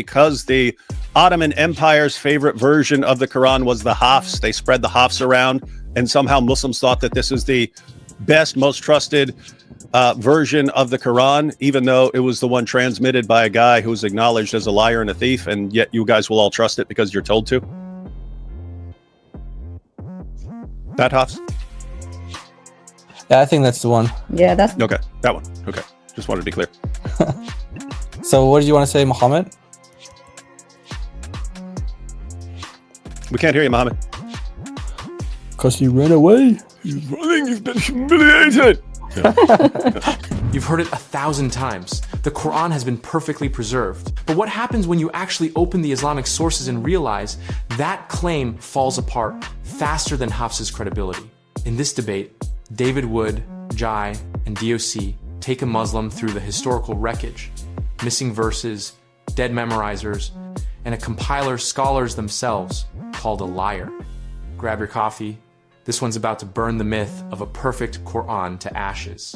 because the Ottoman Empire's favorite version of the Quran was the Hafs. They spread the Hafs around, and somehow Muslims thought that this is the best, most trusted version of the Quran, even though it was the one transmitted by a guy who's acknowledged as a liar and a thief, and yet you guys will all trust it because you're told to. That Hafs? Yeah, I think that's the one. Yeah, that's okay. That one. Okay, just wanted to be clear. So, what did you want to say, Muhammad? We can't hear you, Muhammad. Because he ran away. He's running. He's been humiliated. You've heard it 1,000 times. The Quran has been perfectly preserved. But what happens when you actually open the Islamic sources and realize that claim falls apart faster than Hafs's credibility? In this debate, David Wood, Jai, and DoC take a Muslim through the historical wreckage, missing verses, dead memorizers, and a compiler scholars themselves called a liar. Grab your coffee. This one's about to burn the myth of a perfect Quran to ashes.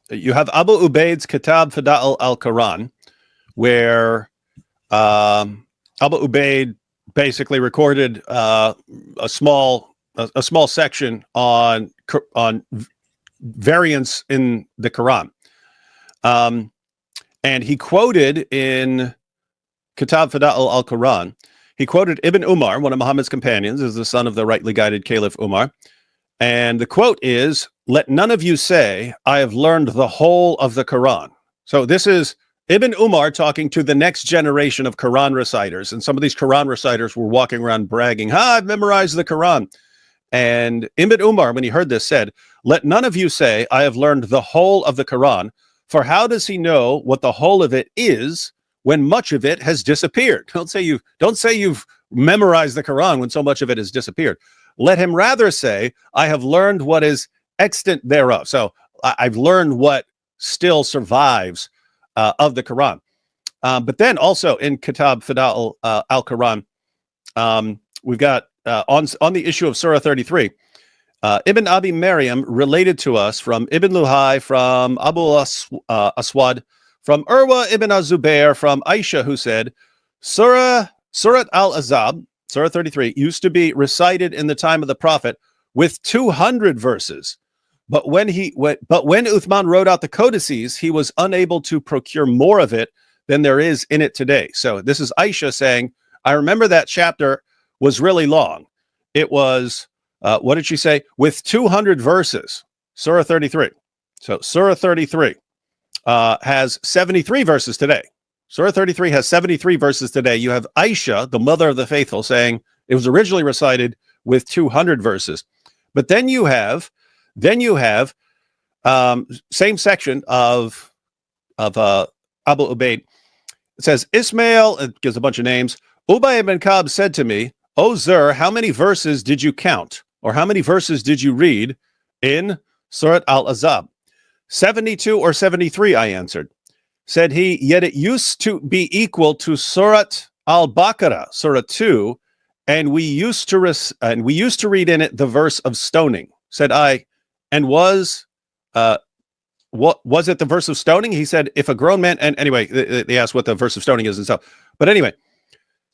You have Abu Ubaid's Kitab Fada'il al-Quran, where Abu Ubaid basically recorded a small section on variants in the Quran, and he quoted in Kitab Fada'il al-Quran. He quoted Ibn Umar, one of Muhammad's companions, is the son of the rightly guided Caliph Umar, and the quote is, "Let none of you say, I have learned the whole of the Quran." So this is Ibn Umar talking to the next generation of Quran reciters. And some of these Quran reciters were walking around bragging, I've memorized the Quran. And Ibn Umar, when he heard this, said, "Let none of you say, I have learned the whole of the Quran, for how does he know what the whole of it is when much of it has disappeared?" Don't say you've memorized the Quran when so much of it has disappeared. Let him rather say, "I have learned what is extant thereof." So I've learned what still survives of the Quran. But then also in Kitab Fada'il al-Quran, we've got on the issue of Surah 33, Ibn Abi Maryam related to us from Ibn Luhai, from Abu Aswad, from Urwa ibn Zubair, from Aisha, who said, Surah al-Azab, Surah 33, used to be recited in the time of the Prophet with 200 verses. But when Uthman wrote out the codices, he was unable to procure more of it than there is in it today. So this is Aisha saying, I remember that chapter was really long. It was, what did she say? With 200 verses, Surah 33. So Surah 33 has 73 verses today. Surah 33 has 73 verses today. You have Aisha, the mother of the faithful, saying it was originally recited with 200 verses. But then you have same section of Abu Ubaid. It says, Ismail, it gives a bunch of names. Ubay ibn Ka'b said to me, O Zur, how many verses did you count? Or how many verses did you read in Surah Al-Azab? 72 or 73, I answered. Said he, yet it used to be equal to Surah Al-Baqarah, Surah 2, and we used to read in it the verse of stoning. Said I, and what was it, the verse of stoning? He said, if a grown man, and anyway, they asked what the verse of stoning is and stuff. But anyway,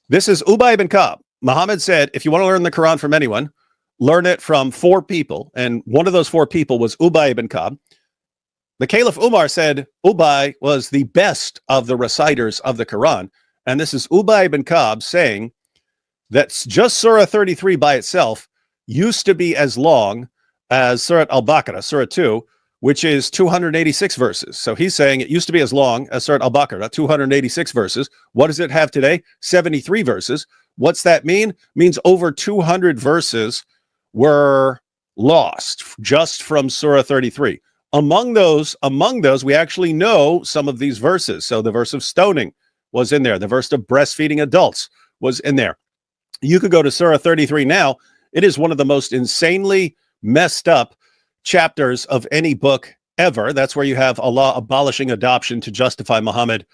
this is Ubay ibn Ka'b. Muhammad said, if you want to learn the Quran from anyone, learn it from 4 people. And one of those 4 people was Ubay ibn Ka'b. The Caliph Umar said Ubay was the best of the reciters of the Quran. And this is Ubay ibn Ka'b saying that just Surah 33 by itself used to be as long as Surah Al-Baqarah, Surah 2, which is 286 verses. So he's saying it used to be as long as Surah Al-Baqarah, 286 verses. What does it have today? 73 verses. What's that mean? Means over 200 verses were lost just from Surah 33. Among those, we actually know some of these verses. So the verse of stoning was in there. The verse of breastfeeding adults was in there. You could go to Surah 33 now. It is one of the most insanely messed up chapters of any book ever. That's where you have Allah abolishing adoption to justify Muhammad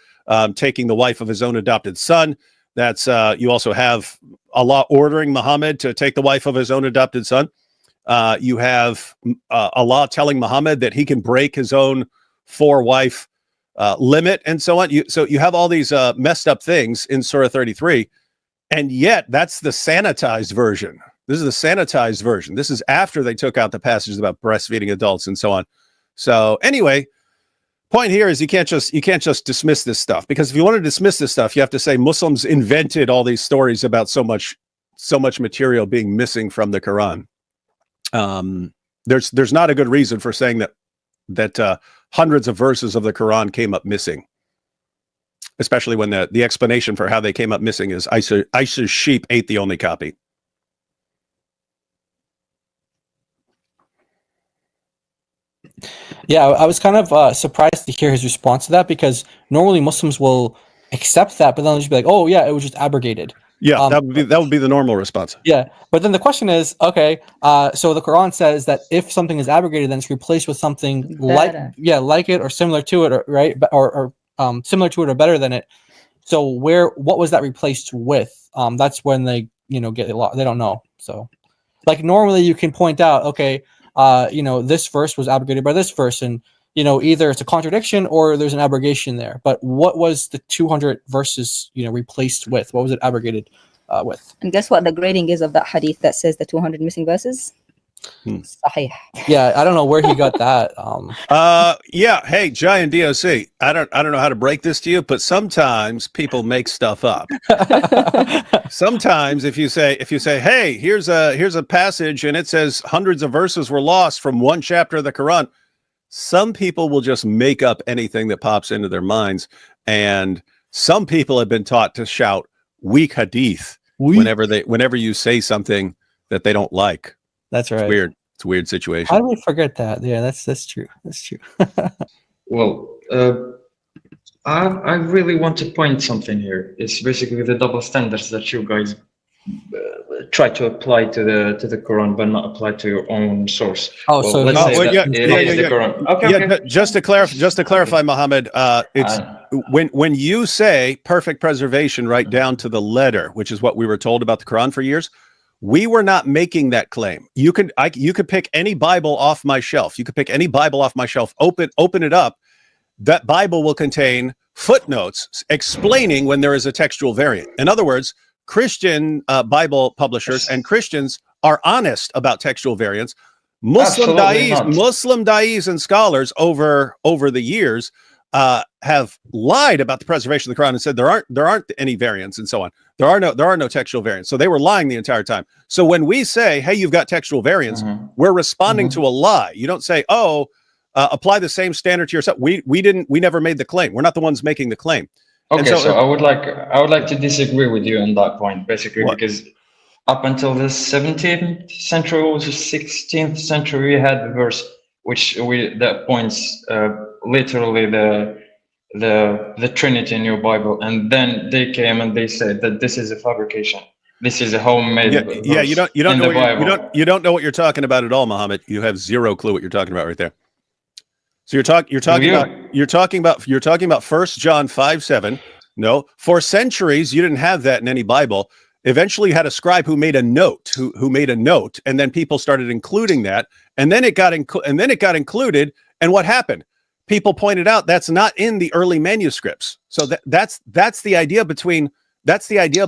taking the wife of his own adopted son. That's you also have Allah ordering Muhammad to take the wife of his own adopted son. You have Allah telling Muhammad that he can break his own 4-wife limit and so on. So you have all these messed up things in Surah 33, and yet that's the sanitized version. This is the sanitized version. This is after they took out the passages about breastfeeding adults and so on. So anyway, point here is you can't just dismiss this stuff, because if you want to dismiss this stuff, you have to say Muslims invented all these stories about so much material being missing from the Quran. There's not a good reason for saying that hundreds of verses of the Quran came up missing, especially when the explanation for how they came up missing is Aisha's sheep ate the only copy. Yeah, I was kind of surprised to hear his response to that, because normally Muslims will accept that, but then they'll just be like, "Oh yeah, it was just abrogated." Yeah, that would be the normal response. Yeah, but then the question is, okay, so the Quran says that if something is abrogated, then it's replaced with something like it or similar to it, or similar to it or better than it. So what was that replaced with? That's when they get a lot. They don't know. So, like normally you can point out, okay, this verse was abrogated by this verse, and either it's a contradiction or there's an abrogation there. But what was the 200 verses, replaced with? What was it abrogated with? And guess what the grading is of that hadith that says the 200 missing verses? Sahih. Yeah, I don't know where he got that. Yeah. Hey, Giant DoC. I don't know how to break this to you, but sometimes people make stuff up. Sometimes if you say, hey, here's a passage and it says hundreds of verses were lost from one chapter of the Quran, some people will just make up anything that pops into their minds, and some people have been taught to shout weak hadith whenever you say something that they don't like. That's right. It's weird. It's a weird situation. How do we forget that? Yeah, that's true. That's true. Well, I really want to point something here. It's basically the double standards that you guys try to apply to the Quran, but not apply to your own source. Oh, so let's say that it is the Quran. Okay. Just to clarify, Muhammad, it's when you say perfect preservation right down to the letter, which is what we were told about the Quran for years. We were not making that claim. You could pick any Bible off my shelf. You could pick any Bible off my shelf. Open it up. That Bible will contain footnotes explaining when there is a textual variant. In other words, Christian Bible publishers and Christians are honest about textual variants. Muslim da'is and scholars over the years have lied about the preservation of the Quran and said there aren't any variants and so on. There are no textual variants. So they were lying the entire time. So when we say, hey, you've got textual variants, we're responding to a lie. You don't say, apply the same standard to yourself. We never made the claim. We're not the ones making the claim. Okay, so I would like to disagree with you on that point, basically, because up until the 17th century or 16th century, we had the verse that points literally the Trinity in your Bible, and then they came and they said that this is a fabrication. This is a homemade. Yeah. You don't know what you're talking about at all, Muhammad. You have zero clue what you're talking about right there. So you're talking about 1 John 5:7. No, for centuries you didn't have that in any Bible. Eventually you had a scribe who made a note, and then people started including that, and then it got included. And what happened? People pointed out that's not in the early manuscripts. So that's the idea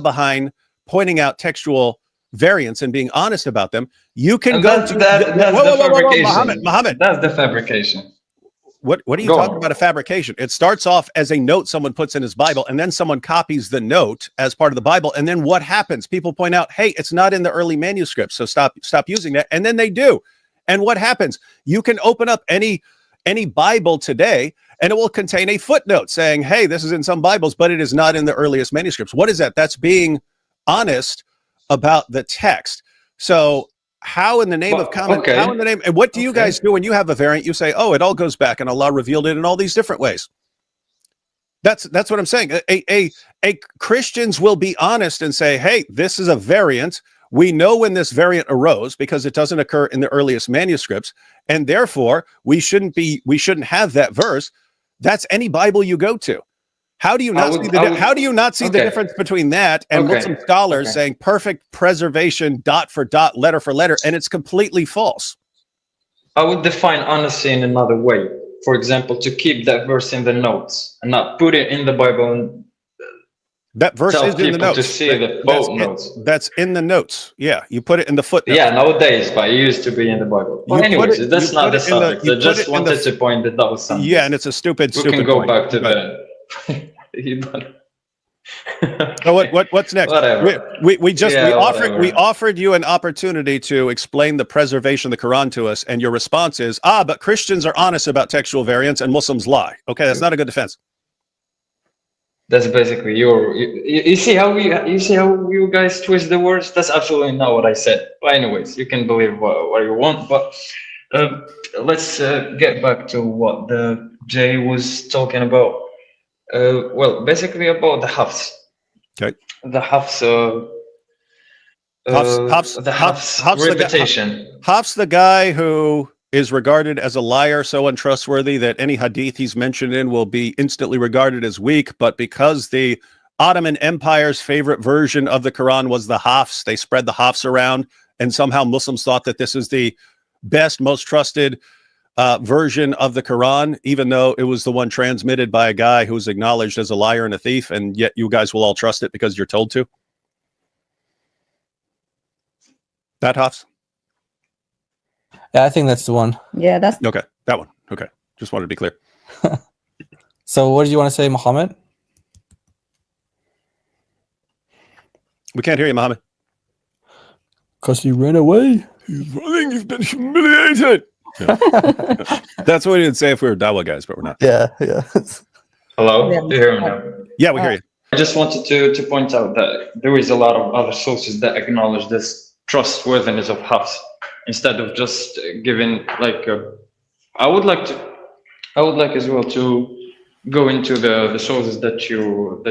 behind pointing out textual variants and being honest about them. You can that's the fabrication. Muhammad. That's the fabrication. What are you talking about a fabrication? It starts off as a note someone puts in his Bible, and then someone copies the note as part of the Bible. And then what happens? People point out, hey, it's not in the early manuscripts, so stop using that. And then they do. And what happens? You can open up any Bible today, and it will contain a footnote saying, hey, this is in some Bibles, but it is not in the earliest manuscripts. What is that? That's being honest about the text. So how in the name of common, and what do you guys do when you have a variant? You say, oh, it all goes back and Allah revealed it in all these different ways. That's what I'm saying. A Christians will be honest and say, hey, this is a variant. We know when this variant arose because it doesn't occur in the earliest manuscripts, and therefore we shouldn't have that verse. That's any Bible you go to. How do you not see the difference between that and Muslim scholars saying perfect preservation dot for dot, letter for letter, and it's completely false? I would define honesty in another way. for example, to keep that verse in the notes and not put it in the Bible and That verse tell is in the people notes. to see the footnotes. That's in the notes. Yeah, you put it in the footnotes. Yeah, nowadays, but it used to be in the Bible. But anyways, that's not the subject. I just wanted to point that was something. Yeah, and it's a stupid. We can go point. back to the. So what's next? Whatever. We offered you an opportunity to explain the preservation of the Quran to us, and your response is, but Christians are honest about textual variants and Muslims lie. Okay, that's not a good defense. That's basically you see how you guys twist the words. That's absolutely not what I said. But anyways, you can believe what you want. But let's get back to what the Jay was talking about. Well, basically about the Hafs. Okay. The Hafs. The Hafs reputation. Hafs, the guy who is regarded as a liar, so untrustworthy that any hadith he's mentioned in will be instantly regarded as weak. But because the Ottoman Empire's favorite version of the Quran was the Hafs, they spread the Hafs around, and somehow Muslims thought that this is the best, most trusted version of the Quran, even though it was the one transmitted by a guy who was acknowledged as a liar and a thief, and yet you guys will all trust it because you're told to. That Hafs? Yeah, I think that's the one. Yeah, that's Okay, that one. Okay, just wanted to be clear. So what did you want to say, Muhammad? We can't hear you, Muhammad. Because he ran away. He's running. He's been humiliated. Yeah. That's what we'd say if we were Dawa guys, but we're not. Yeah. Hello, do you hear me now? Yeah, we hear you. I just wanted to point out that there is a lot of other sources that acknowledge this trustworthiness of Hafs instead of just giving like. I would like as well to go into the sources that you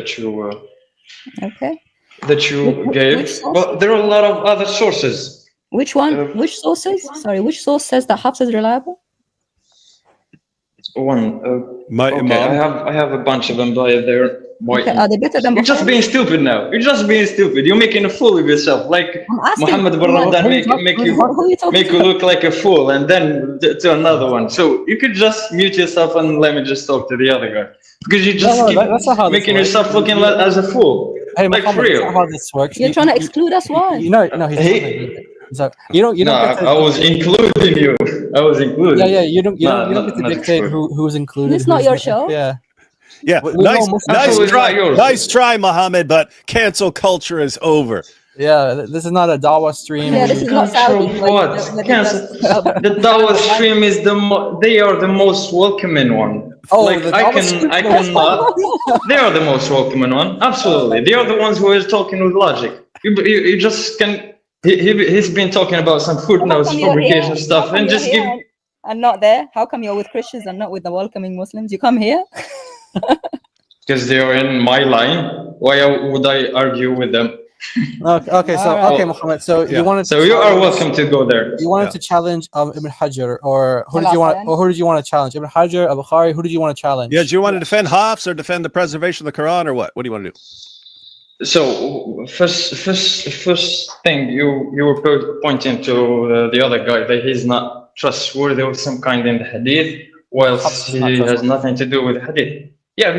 okay. That you gave, but there are a lot of other sources. Which one? Which sources? Sorry, which source says that Hafs is reliable? My Imam. I have a bunch of them, but they're white. Okay, are they better than You're just being stupid now. You're just being stupid. You're making a fool of yourself. Like Muhammad bin Ramadan make you look like a fool, and then to another one. So you could just mute yourself and let me just talk to the other guy, because you just keep making yourself looking as a fool. Hey, like Muhammad, for real. that's not how this works. You're trying to exclude us. Why? No, he's so you don't. I was including you. I was including. Yeah. You don't get to dictate who's included. It's not your show. Yeah. Nice try, Muhammad. But cancel culture is over. Yeah, this is not a Dawa stream. Yeah, this is not Saudi. What? The Dawa stream is they are the most welcoming one. Oh, like I cannot. They are the most welcoming one. Absolutely, they are the ones who are talking with logic. You just can. He's been talking about some footnotes, fabrication stuff, and just give. And not there. How come you're with Christians and not with the welcoming Muslims? You come here. Because they are in my line. Why would I argue with them? Okay, Muhammad. So you wanted. So you are welcome to go there. You wanted to challenge Ibn Hajar, or who did you want? Or who did you want to challenge? Ibn Hajar, Abu Khari. Who did you want to challenge? Yeah, do you want to defend Hafs or defend the preservation of the Quran, or what? What do you want to do? So first thing you were pointing to the other guy that he's not trustworthy of some kind in the hadith, whilst he has nothing to do with the hadith. Yeah,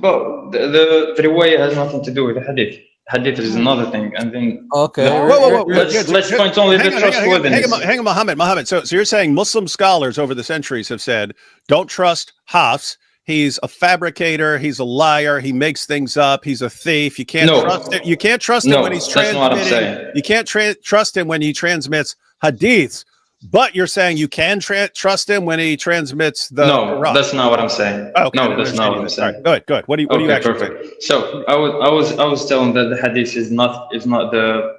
but the riwayah has nothing to do with the hadith. Hadith is another thing, and then okay. Let's point only the trustworthiness. Hang on, Muhammad. So you're saying Muslim scholars over the centuries have said, don't trust Hafs. He's a fabricator. He's a liar. He makes things up. He's a thief. You can't trust him. You can't trust him when he's transmitting. You can't trust him when he transmits hadiths. But you're saying you can trust him when he transmits the Quran. That's not what I'm saying. Okay, no, that's not what I'm saying. Right, good. What do you actually perfect. Say? So I was telling that the hadith is not the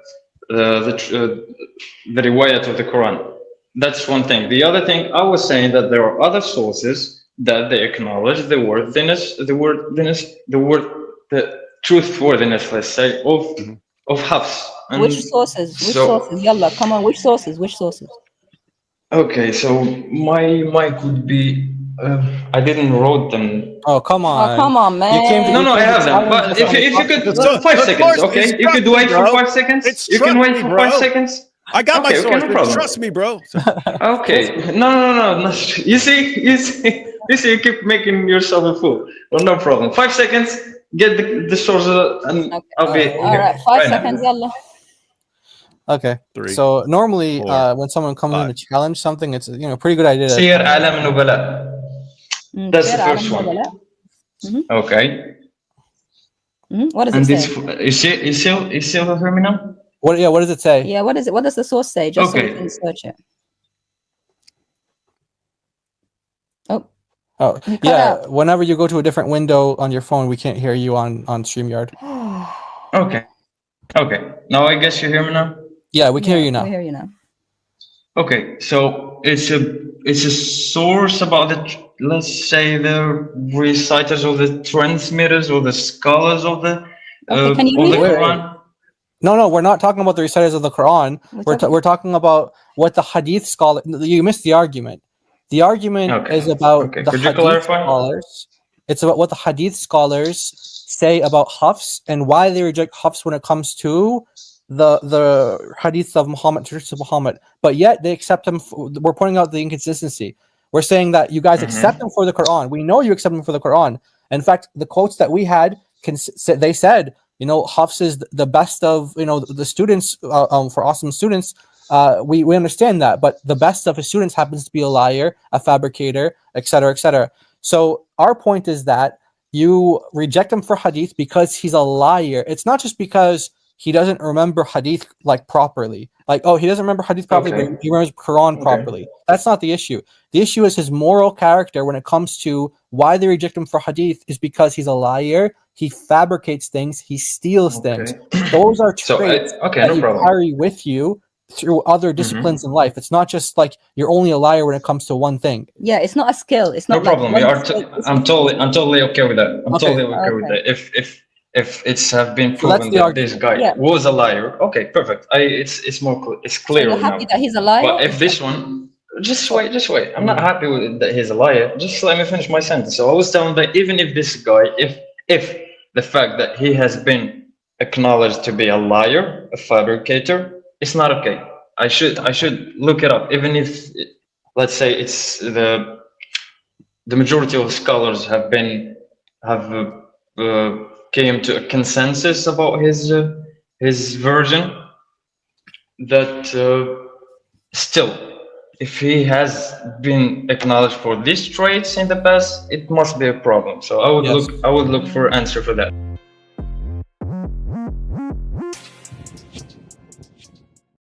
riwayat of the Quran. That's one thing. The other thing, I was saying that there are other sources that they acknowledge the truthworthiness, let's say, of Hafs. And which sources? Yalla, come on. Which sources? Okay, so my could be. I didn't wrote them. Oh, come on! Oh, come on, man! No, I have them. But if you could, 5 seconds, okay? You could wait for 5 seconds. You can wait for 5 seconds. I got my Okay, okay, source. no problem. Trust me, bro. So, Okay, no. You see, you keep making yourself a fool. Well, no problem. 5 seconds, get the source, and Okay. I'll be All here. right, 5 right now. seconds, yalla. Okay. 3, So normally, 4, when someone comes in 5. to challenge something, it's a pretty good idea. سير عالم النبلاء. That's the Clear first عالم one. النبلاء. Okay. What does And it this, say? you still hear me now? What does it say? Yeah, what is it? What does the source say? Just so we Okay. can search it. Oh, You cut yeah. out. Whenever you go to a different window on your phone, we can't hear you on StreamYard. Okay. Now I guess you hear me now? Yeah, we can hear you We now. hear you now. Okay, so it's a source about let's say the reciters or the transmitters or the scholars of the Okay, can you of read the it? Quran. No, we're not talking about the reciters of the Quran. We're talking about what the Hadith scholar. You missed the argument. The argument is about the Could you Hadith clarify? scholars. It's about what the Hadith scholars say about Hafs and why they reject Hafs when it comes to the Hadith of Muhammad, traditions of Muhammad. But yet they accept him. We're pointing out the inconsistency. We're saying that you guys accept him for the Quran. We know you accept him for the Quran. In fact, the quotes that we had, they said, Hafs is the best of, the students, for awesome students. We understand that, but the best of his students happens to be a liar, a fabricator, etc., etc. So our point is that you reject him for Hadith because he's a liar. It's not just because he doesn't remember Hadith properly. He doesn't remember Hadith properly, but he remembers Quran properly. That's not the issue. The issue is his moral character when it comes to why they reject him for Hadith is because he's a liar. He fabricates things. He steals things. Those are traits that you carry with you through other disciplines in life. It's not just like you're only a liar when it comes to one thing. Yeah, it's not a skill. It's not No problem. I'm totally okay with that. I'm totally okay with that. If it's have been proven that this guy was a liar, okay, perfect. It's clear. So you're happy that he's a liar? But if this one, just wait. I'm not happy with that he's a liar. Just let me finish my sentence. So I was telling that even if this guy, if the fact that he has been acknowledged to be a liar, a fabricator, it's not okay. I should look it up, even if, let's say, it's the majority of scholars have came to a consensus about his version. That still, if he has been acknowledged for these traits in the past, it must be a problem. So I would look for an answer for that.